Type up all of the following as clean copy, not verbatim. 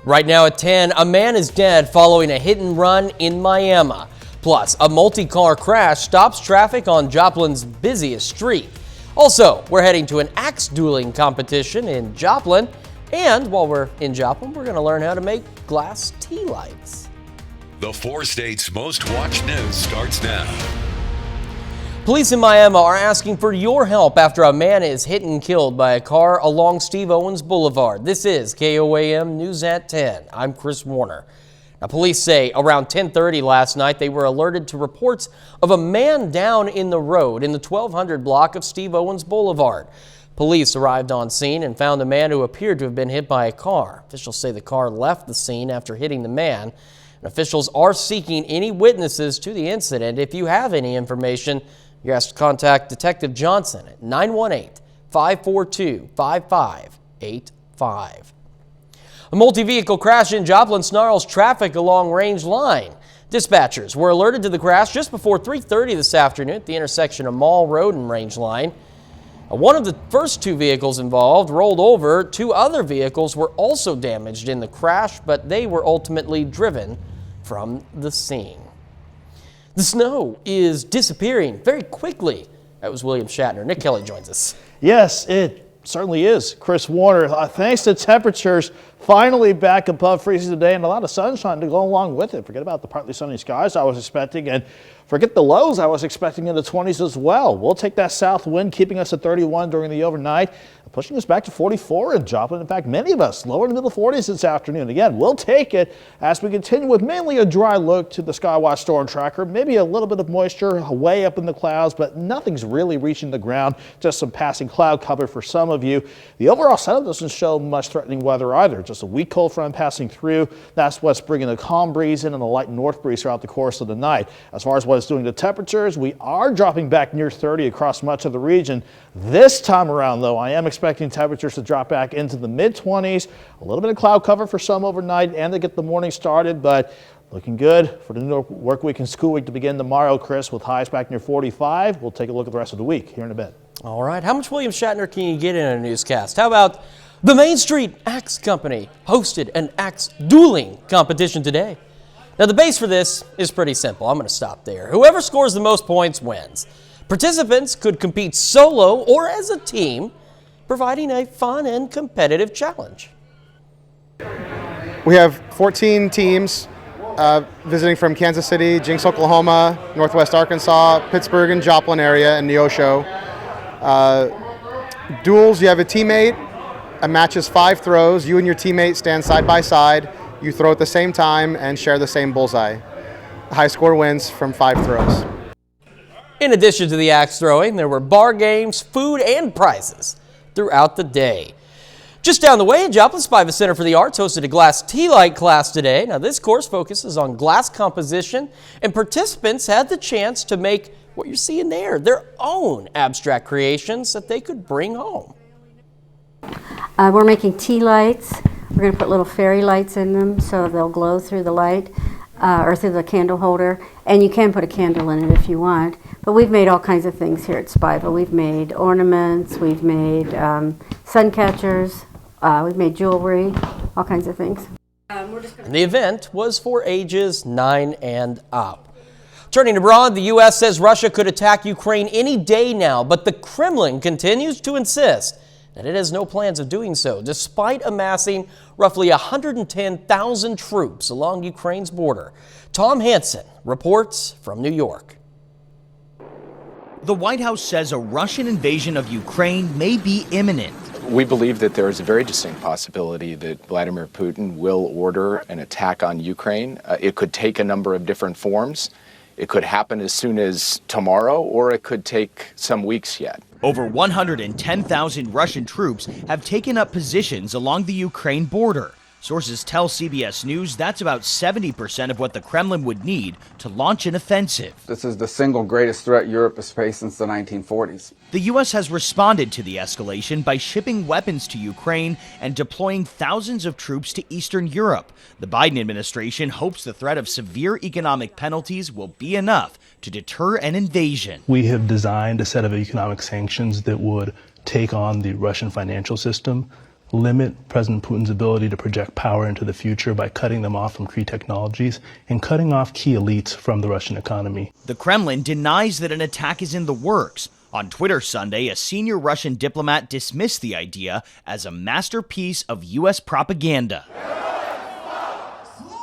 Right now at 10, a man is dead following a hit and run in Miami. Plus, a multi-car crash stops traffic on Joplin's busiest street. Also, we're heading to an axe dueling competition in Joplin. And while we're in Joplin, we're going to learn how to make glass tea lights. The 4 states' most watched news starts now. Police in Miami are asking for your help after a man is hit and killed by a car along Steve Owens Boulevard. This is KOAM News at 10. I'm Chris Warner. Now, police say around 10:30 last night they were alerted to reports of a man down in the road in the 1200 block of Steve Owens Boulevard. Police arrived on scene and found a man who appeared to have been hit by a car. Officials say the car left the scene after hitting the man. And officials are seeking any witnesses to the incident. If you have any information, you're asked to contact Detective Johnson at 918-542-5585. A multi-vehicle crash in Joplin snarls traffic along Range Line. Dispatchers were alerted to the crash just before 3:30 this afternoon at the intersection of Mall Road and Range Line. One of the first 2 vehicles involved rolled over. 2 other vehicles were also damaged in the crash, but they were ultimately driven from the scene. The snow is disappearing very quickly. That was William Shatner. Nick Kelly joins us. Yes, it certainly is. Chris Warner, thanks to temperatures finally back above freezing today and a lot of sunshine to go along with it. Forget about the partly sunny skies I was expecting, and forget the lows I was expecting in the 20s as well. We'll take that south wind, keeping us at 31 during the overnight, pushing us back to 44 in Joplin. In fact, many of us lower in the middle 40s this afternoon. Again, we'll take it as we continue with mainly a dry look to the Skywatch storm tracker. Maybe a little bit of moisture way up in the clouds, but nothing's really reaching the ground. Just some passing cloud cover for some of you. The overall setup doesn't show much threatening weather either. Just a weak cold front passing through. That's what's bringing a calm breeze in and a light north breeze throughout the course of the night. As far as what it's doing to temperatures, we are dropping back near 30 across much of the region. This time around, though, I am expecting temperatures to drop back into the mid-20s. A little bit of cloud cover for some overnight and to get the morning started, but looking good for the new work week and school week to begin tomorrow, Chris, with highs back near 45. We'll take a look at the rest of the week here in a bit. All right. How much William Shatner can you get in a newscast? How about the Main Street Axe Company hosted an axe dueling competition today? Now, the base for this is pretty simple. I'm going to stop there. Whoever scores the most points wins. Participants could compete solo or as a team, providing a fun and competitive challenge. We have 14 teams visiting from Kansas City, Jinx, Oklahoma, Northwest Arkansas, Pittsburgh and Joplin area, and Neosho. Duels, you have a teammate. A match is 5 throws. You and your teammate stand side by side. You throw at the same time and share the same bullseye. The high score wins from 5 throws. In addition to the axe throwing, there were bar games, food, and prizes throughout the day. Just down the way, Joplin Spiva Center for the Arts hosted a glass tea light class today. Now, this course focuses on glass composition, and participants had the chance to make what you're seeing there, their own abstract creations that they could bring home. We're making tea lights. We're going to put little fairy lights in them so they'll glow through the light or through the candle holder. And you can put a candle in it if you want. But we've made all kinds of things here at Spiva. We've made ornaments, we've made sun catchers, we've made jewelry, all kinds of things. The event was for ages 9 and up. Turning abroad, the U.S. says Russia could attack Ukraine any day now, but the Kremlin continues to insist that it has no plans of doing so, despite amassing roughly 110,000 troops along Ukraine's border. Tom Hansen reports from New York. The White House says a Russian invasion of Ukraine may be imminent. We believe that there is a very distinct possibility that Vladimir Putin will order an attack on Ukraine. It could take a number of different forms. It could happen as soon as tomorrow, or it could take some weeks yet. Over 110,000 Russian troops have taken up positions along the Ukraine border. Sources tell CBS News that's about 70% of what the Kremlin would need to launch an offensive. This is the single greatest threat Europe has faced since the 1940s. The U.S. has responded to the escalation by shipping weapons to Ukraine and deploying thousands of troops to Eastern Europe. The Biden administration hopes the threat of severe economic penalties will be enough to deter an invasion. We have designed a set of economic sanctions that would take on the Russian financial system, limit President Putin's ability to project power into the future by cutting them off from key technologies and cutting off key elites from the Russian economy. The Kremlin denies that an attack is in the works. On Twitter Sunday, a senior Russian diplomat dismissed the idea as a masterpiece of U.S. propaganda.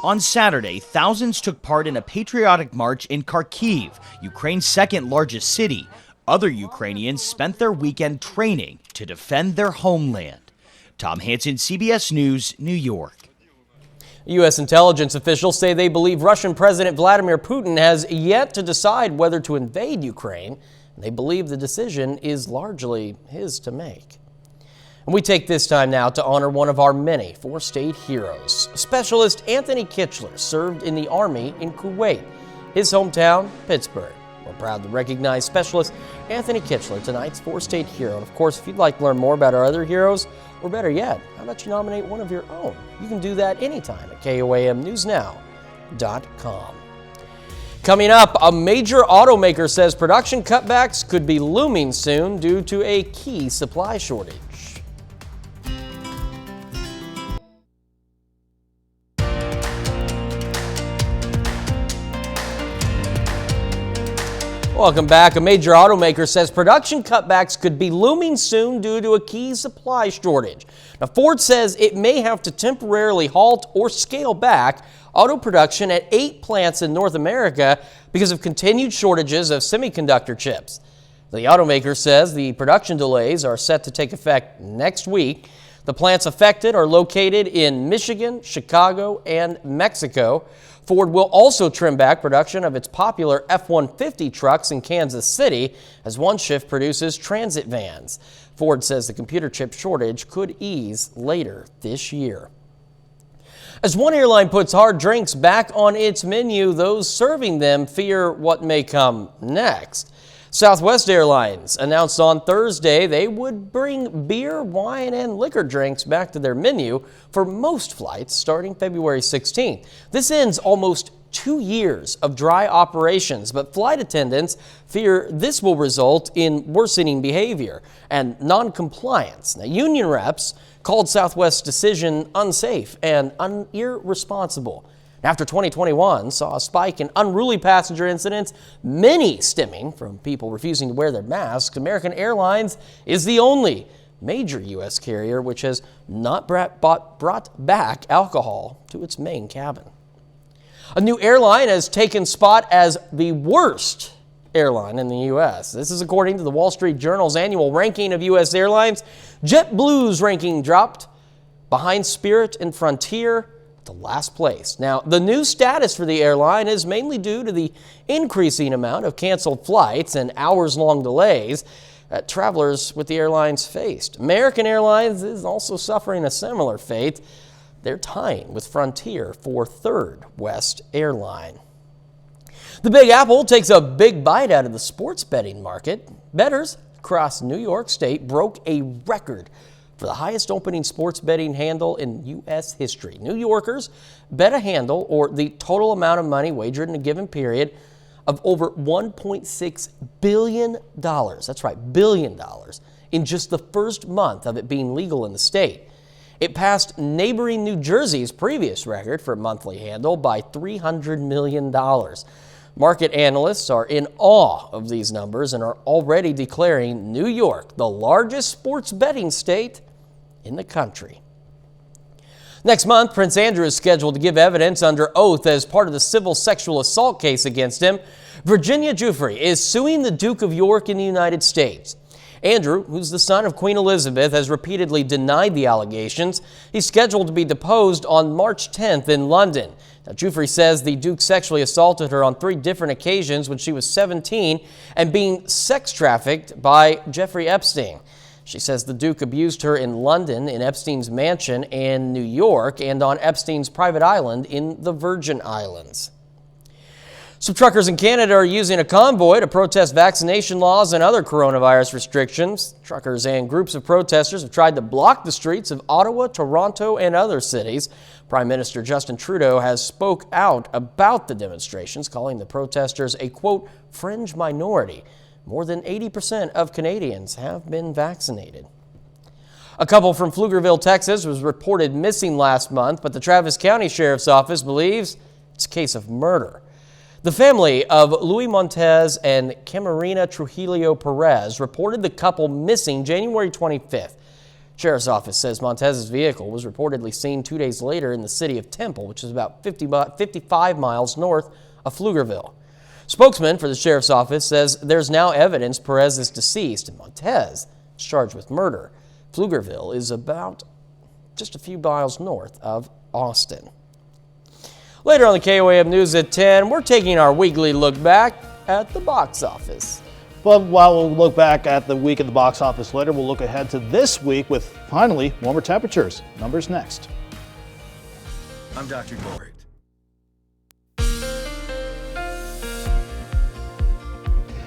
On Saturday, thousands took part in a patriotic march in Kharkiv, Ukraine's second largest city. Other Ukrainians spent their weekend training to defend their homeland. Tom Hansen, CBS News, New York. U.S. intelligence officials say they believe Russian President Vladimir Putin has yet to decide whether to invade Ukraine, and they believe the decision is largely his to make. And we take this time now to honor one of our many four-state heroes. Specialist Anthony Kitchler served in the Army in Kuwait, his hometown, Pittsburgh. We're proud to recognize Specialist Anthony Kitchler, tonight's four-state hero. And of course, if you'd like to learn more about our other heroes, or better yet, how about you nominate one of your own? You can do that anytime at KOAMNewsNow.com. Coming up, a major automaker says production cutbacks could be looming soon due to a key supply shortage. Welcome back. A major automaker says production cutbacks could be looming soon due to a key supply shortage. Now, Ford says it may have to temporarily halt or scale back auto production at 8 plants in North America because of continued shortages of semiconductor chips. The automaker says the production delays are set to take effect next week. The plants affected are located in Michigan, Chicago, and Mexico. Ford will also trim back production of its popular F-150 trucks in Kansas City as one shift produces transit vans. Ford says the computer chip shortage could ease later this year. As one airline puts hard drinks back on its menu, those serving them fear what may come next. Southwest Airlines announced on Thursday they would bring beer, wine, and liquor drinks back to their menu for most flights starting February 16th. This ends almost 2 years of dry operations, but flight attendants fear this will result in worsening behavior and non-compliance. Now, union reps called Southwest's decision unsafe and irresponsible. After 2021 saw a spike in unruly passenger incidents, many stemming from people refusing to wear their masks, American Airlines is the only major U.S. carrier which has not brought back alcohol to its main cabin. A new airline has taken spot as the worst airline in the U.S. This is according to the Wall Street Journal's annual ranking of U.S. airlines. JetBlue's ranking dropped behind Spirit and Frontier to last place. Now, the new status for the airline is mainly due to the increasing amount of canceled flights and hours-long delays that travelers with the airlines faced. American Airlines is also suffering a similar fate. They're tying with Frontier for third West airline. The Big Apple takes a big bite out of the sports betting market. Bettors across New York State broke a record for the highest opening sports betting handle in U.S. history. New Yorkers bet a handle, or the total amount of money wagered in a given period, of over $1.6 billion. That's right, $1 billion in just the first month of it being legal in the state. It passed neighboring New Jersey's previous record for monthly handle by $300 million. Market analysts are in awe of these numbers and are already declaring New York the largest sports betting state in the country. Next month, Prince Andrew is scheduled to give evidence under oath as part of the civil sexual assault case against him. Virginia Giuffre is suing the Duke of York in the United States. Andrew, who's the son of Queen Elizabeth, has repeatedly denied the allegations. He's scheduled to be deposed on March 10th in London. Now, Giuffre says the Duke sexually assaulted her on 3 different occasions when she was 17 and being sex trafficked by Jeffrey Epstein. She says the Duke abused her in London, in Epstein's mansion in New York, and on Epstein's private island in the Virgin Islands. Some truckers in Canada are using a convoy to protest vaccination laws and other coronavirus restrictions. Truckers and groups of protesters have tried to block the streets of Ottawa, Toronto, and other cities. Prime Minister Justin Trudeau has spoke out about the demonstrations, calling the protesters a, quote, fringe minority. More than 80% of Canadians have been vaccinated. A couple from Pflugerville, Texas was reported missing last month, but the Travis County Sheriff's Office believes it's a case of murder. The family of Luis Montez and Camarina Trujillo Perez reported the couple missing January 25th. Sheriff's Office says Montez's vehicle was reportedly seen 2 days later in the city of Temple, which is about 55 miles north of Pflugerville. Spokesman for the Sheriff's Office says there's now evidence Perez is deceased and Montez is charged with murder. Pflugerville is about just a few miles north of Austin. Later on the KOAM News at 10, we're taking our weekly look back at the box office. But while we'll look back at the week at the box office later, we'll look ahead to this week with finally warmer temperatures. Numbers next. I'm Dr. Gort.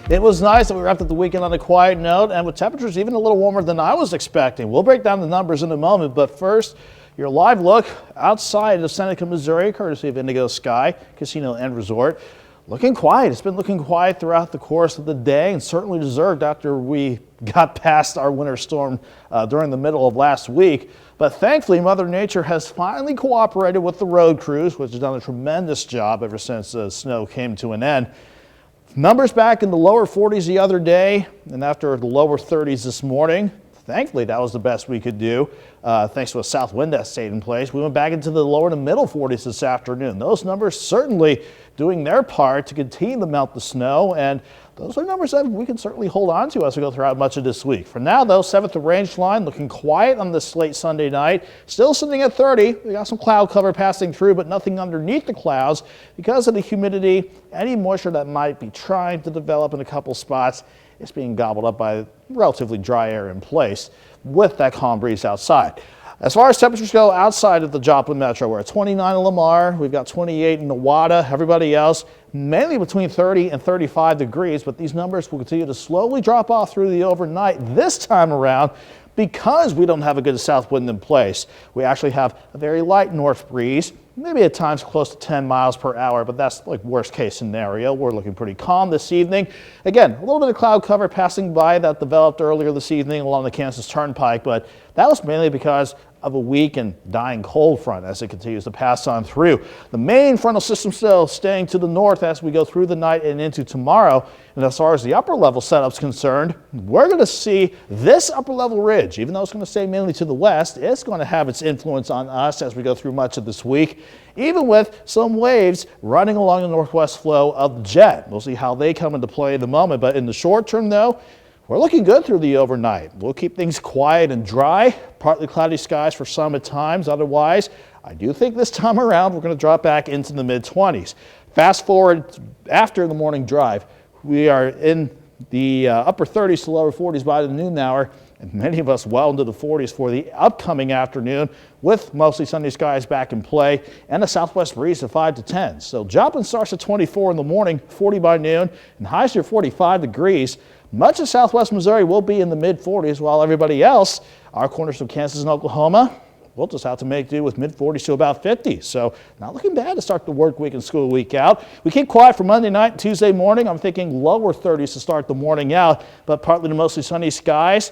It was nice that we wrapped up the weekend on a quiet note and with temperatures even a little warmer than I was expecting. We'll break down the numbers in a moment, but first, your live look outside of Seneca, Missouri, courtesy of Indigo Sky Casino and Resort. Looking quiet. It's been looking quiet throughout the course of the day and certainly deserved after we got past our winter storm during the middle of last week. But thankfully, Mother Nature has finally cooperated with the road crews, which has done a tremendous job ever since the snow came to an end. Numbers back in the lower 40s the other day and after the lower 30s this morning. Thankfully, that was the best we could do. Thanks to a south wind that stayed in place. We went back into the lower to middle 40s this afternoon. Those numbers certainly doing their part to continue to melt the snow, and those are numbers that we can certainly hold on to as we go throughout much of this week. For now, though, 7th range line looking quiet on this late Sunday night. Still sitting at 30. We got some cloud cover passing through, but nothing underneath the clouds because of the humidity. Any moisture that might be trying to develop in a couple spots is being gobbled up by relatively dry air in place with that calm breeze outside. As far as temperatures go outside of the Joplin Metro, we're at 29 in Lamar, we've got 28 in Nowata, everybody else mainly between 30 and 35 degrees, but these numbers will continue to slowly drop off through the overnight this time around because we don't have a good south wind in place. We actually have a very light north breeze, maybe at times close to 10 miles per hour, but that's like worst case scenario. We're looking pretty calm this evening. Again, a little bit of cloud cover passing by that developed earlier this evening along the Kansas Turnpike, but that was mainly because of a weak and dying cold front as it continues to pass on through. The main frontal system still staying to the north as we go through the night and into tomorrow. And as far as the upper level setup's concerned, we're going to see this upper level ridge, even though it's going to stay mainly to the west, it's going to have its influence on us as we go through much of this week, even with some waves running along the northwest flow of the jet. We'll see how they come into play in the moment, but in the short term though, we're looking good through the overnight. We'll keep things quiet and dry, partly cloudy skies for some at times. Otherwise, I do think this time around we're going to drop back into the mid-20s. Fast forward after the morning drive, we are in the upper 30s to lower 40s by the noon hour, and many of us well into the 40s for the upcoming afternoon with mostly sunny skies back in play and a southwest breeze of 5 to 10. So Joplin starts at 24 in the morning, 40 by noon, and highs near 45 degrees. Much of southwest Missouri will be in the mid-40s, while everybody else, our corners of Kansas and Oklahoma, we'll just have to make do with mid-40s to about 50. So not looking bad to start the work week and school week out. We keep quiet for Monday night and Tuesday morning. I'm thinking lower 30s to start the morning out, but partly to mostly sunny skies.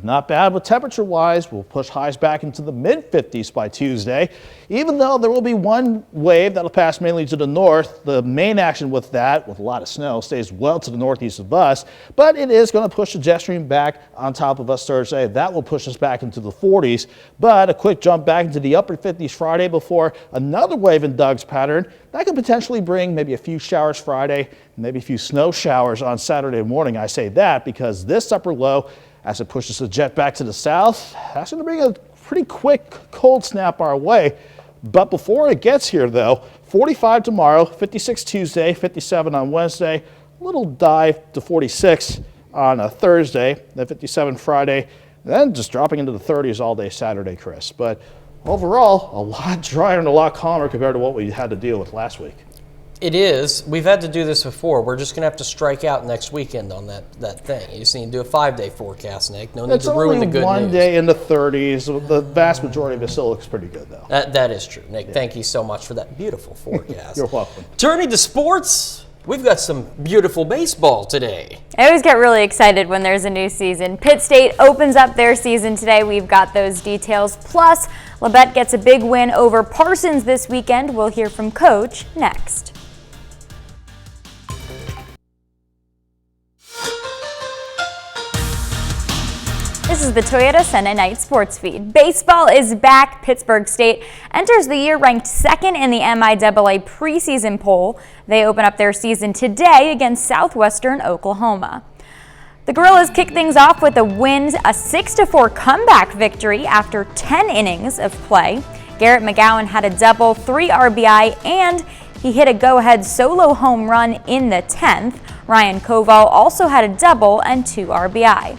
Not bad, but temperature-wise, we'll push highs back into the mid-50s by Tuesday. Even though there will be one wave that'll pass mainly to the north, the main action with that, with a lot of snow, stays well to the northeast of us, but it is going to push the jet stream back on top of us Thursday. That will push us back into the 40s, but a quick jump back into the upper 50s Friday before another wave in Doug's pattern. That could potentially bring maybe a few showers Friday, maybe a few snow showers on Saturday morning. I say that because this upper low, as it pushes the jet back to the south, that's going to bring a pretty quick cold snap our way. But before it gets here, though, 45 tomorrow, 56 Tuesday, 57 on Wednesday, a little dive to 46 on a Thursday, then 57 Friday, then just dropping into the 30s all day Saturday, Chris. But overall, a lot drier and a lot calmer compared to what we had to deal with last week. It is. We've had to do this before. We're just going to have to strike out next weekend on that thing. You just need to do a 5-day forecast, Nick. No need to ruin the good news. It's only 1 day in the 30s. The vast majority of it still looks pretty good, though. That is true, Nick. Yeah. Thank you so much for that beautiful forecast. You're welcome. Turning to sports, We've got some beautiful baseball today. I always get really excited when there's a new season. Pitt State opens up their season today. We've got those details. Plus, Labette gets a big win over Parsons this weekend. We'll hear from Coach next. This is the Toyota Sunday Night Sports Feed. Baseball is back. Pittsburgh State enters the year ranked second in the MIAA preseason poll. They open up their season today against Southwestern Oklahoma. The Gorillas kick things off with a win, a 6-4 comeback victory after 10 innings of play. Garrett McGowan had a double, 3 RBI, and he hit a go-ahead solo home run in the 10th. Ryan Koval also had a double and 2 RBI.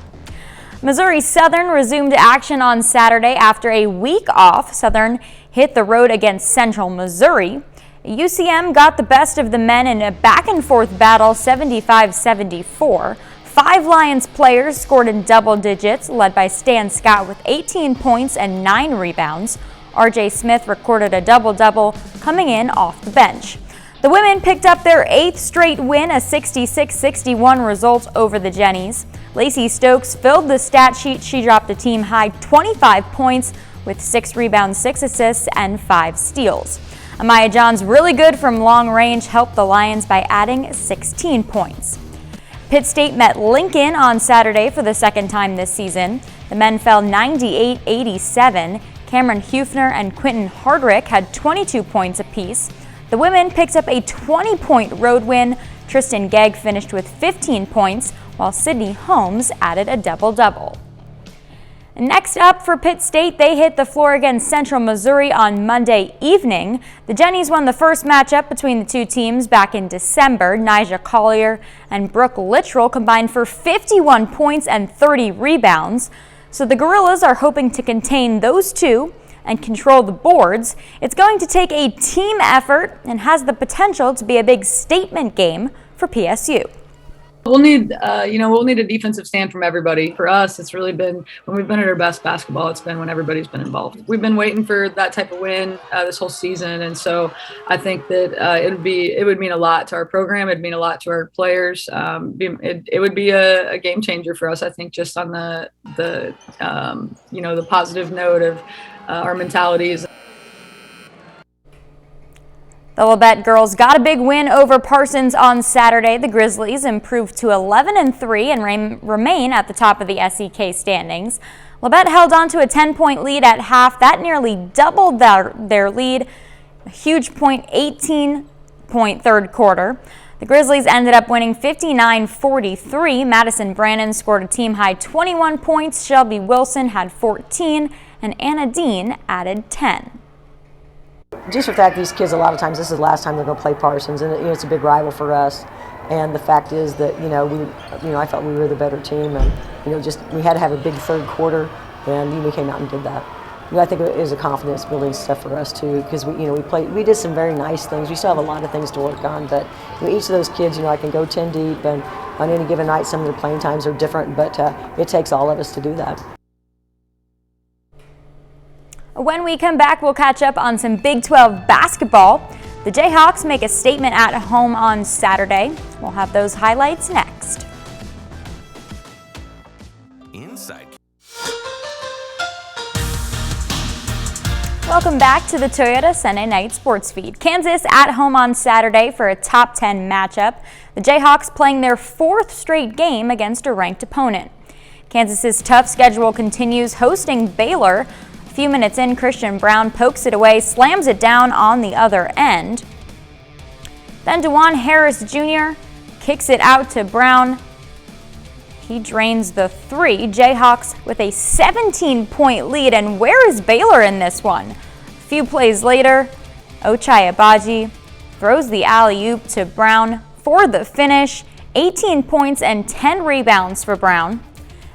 Missouri Southern resumed action on Saturday after a week off. Southern hit the road against Central Missouri. UCM got the best of the men in a back-and-forth battle, 75-74. 5 Lions players scored in double digits, led by Stan Scott with 18 points and 9 rebounds. RJ Smith recorded a double-double coming in off the bench. The women picked up their 8th straight win, a 66-61 result over the Jennies. Lacey Stokes filled the stat sheet. She dropped a team-high 25 points with 6 rebounds, 6 assists, and 5 steals. Amaya Johns, really good from long range, helped the Lions by adding 16 points. Pitt State met Lincoln on Saturday for the second time this season. The men fell 98-87. Cameron Hufner and Quentin Hardrick had 22 points apiece. The women picked up a 20-point road win. Tristan Gegg finished with 15 points, while Sydney Holmes added a double-double. Next up for Pitt State, they hit the floor against Central Missouri on Monday evening. The Jennies won the first matchup between the two teams back in December. Nyjah Collier and Brooke Littrell combined for 51 points and 30 rebounds. So the Gorillas are hoping to contain those two and control the boards. It's going to take a team effort and has the potential to be a big statement game for PSU. We'll need a defensive stand from everybody. For us, it's really been when we've been at our best basketball. It's been when everybody's been involved. We've been waiting for that type of win this whole season, and so I think that it would mean a lot to our program. It'd mean a lot to our players. It would be a game changer for us. I think just on the positive note of our mentalities. The Labette girls got a big win over Parsons on Saturday. The Grizzlies improved to 11-3 and remain at the top of the SEK standings. Labette held on to a 10-point lead at half. That nearly doubled their lead. A huge 18-point third quarter. The Grizzlies ended up winning 59-43. Madison Brannon scored a team-high 21 points. Shelby Wilson had 14, and Anna Dean added 10. Just the fact these kids, a lot of times, this is the last time they're going to play Parsons, and it's a big rival for us. And the fact is that I thought we were the better team, and we had to have a big third quarter, and we came out and did that. I think it was a confidence building stuff for us too, because we did some very nice things. We still have a lot of things to work on, but each of those kids, I can go 10 deep, and on any given night, some of their playing times are different, but it takes all of us to do that. When we come back, we'll catch up on some Big 12 basketball. The Jayhawks make a statement at home on Saturday. We'll have those highlights next. Inside. Welcome back to the Toyota Sunday Night Sports Feed. Kansas at home on Saturday for a top 10 matchup. The Jayhawks playing their 4th straight game against a ranked opponent. Kansas's tough schedule continues, hosting Baylor. A few minutes in, Christian Brown pokes it away, slams it down on the other end. Then DeJuan Harris Jr. kicks it out to Brown. He drains the 3. Jayhawks with a 17-point lead, and where is Baylor in this one? A few plays later, Ochai Agbaji throws the alley-oop to Brown for the finish. 18 points and 10 rebounds for Brown.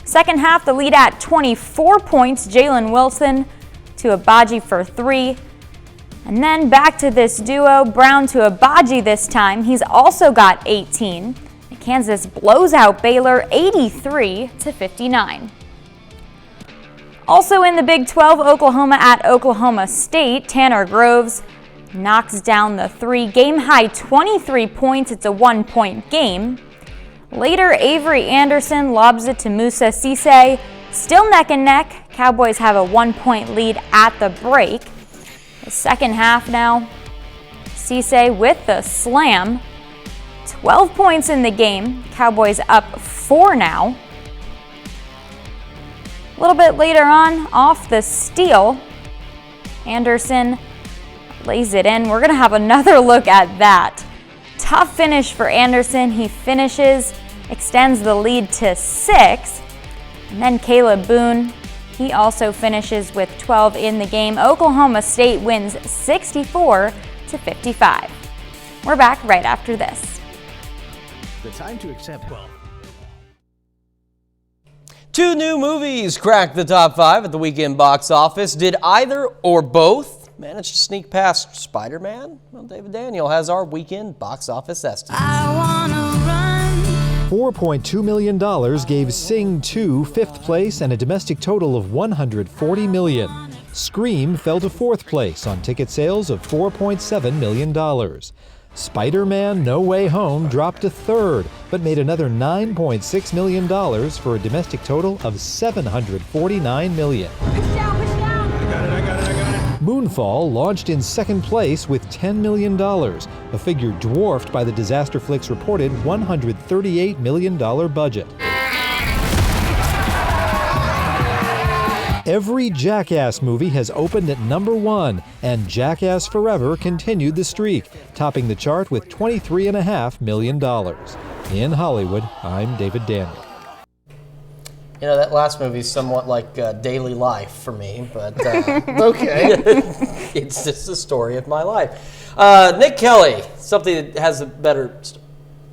Second half, the lead at 24 points. Jalen Wilson to Agbaji for 3. And then back to this duo, Brown to Agbaji this time. He's also got 18. Kansas blows out Baylor 83-59. Also in the Big 12, Oklahoma at Oklahoma State. Tanner Groves knocks down the three. Game high 23 points. It's a 1-point game. Later, Avery Anderson lobs it to Musa Cisse. Still neck and neck. Cowboys have a 1-point lead at the break. The second half now. Cisse with the slam. 12 points in the game. Cowboys up 4 now. A little bit later on, off the steal, Anderson lays it in. We're going to have another look at that. Tough finish for Anderson. He finishes, extends the lead to 6. And then Caleb Boone, he also finishes with 12 in the game. Oklahoma State wins 64-55. We're back right after this. The time to accept 12. 2 new movies cracked the top 5 at the weekend box office. Did either or both manage to sneak past Spider-Man? Well, David Daniel has our weekend box office estimate. $4.2 million gave Sing 2 fifth place and a domestic total of $140 million. Scream fell to 4th place on ticket sales of $4.7 million. Spider-Man No Way Home dropped to 3rd, but made another $9.6 million for a domestic total of $749 million. Moonfall launched in 2nd place with $10 million, a figure dwarfed by the disaster flick's reported $138 million budget. Every Jackass movie has opened at number 1, and Jackass Forever continued the streak, topping the chart with $23.5 million. In Hollywood, I'm David Daniel. You know, that last movie is somewhat like daily life for me, but Okay. it's just the story of my life. Nick Kelly, something that has a better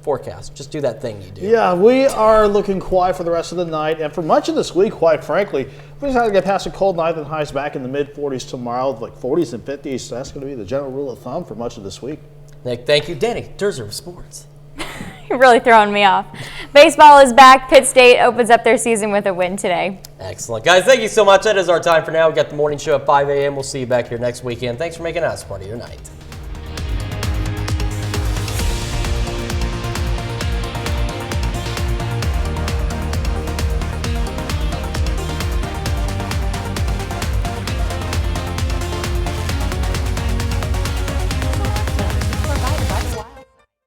forecast. Just do that thing you do. Yeah, we are looking quiet for the rest of the night, and for much of this week, quite frankly, we just had to get past a cold night and highs back in the mid-40s tomorrow, like 40s and 50s, so that's going to be the general rule of thumb for much of this week. Nick, thank you. Danny Durzer of Sports. You're really throwing me off. Baseball is back. Pitt State opens up their season with a win today. Excellent. Guys, thank you so much. That is our time for now. We got the morning show at 5 a.m. We'll see you back here next weekend. Thanks for making us part of your night.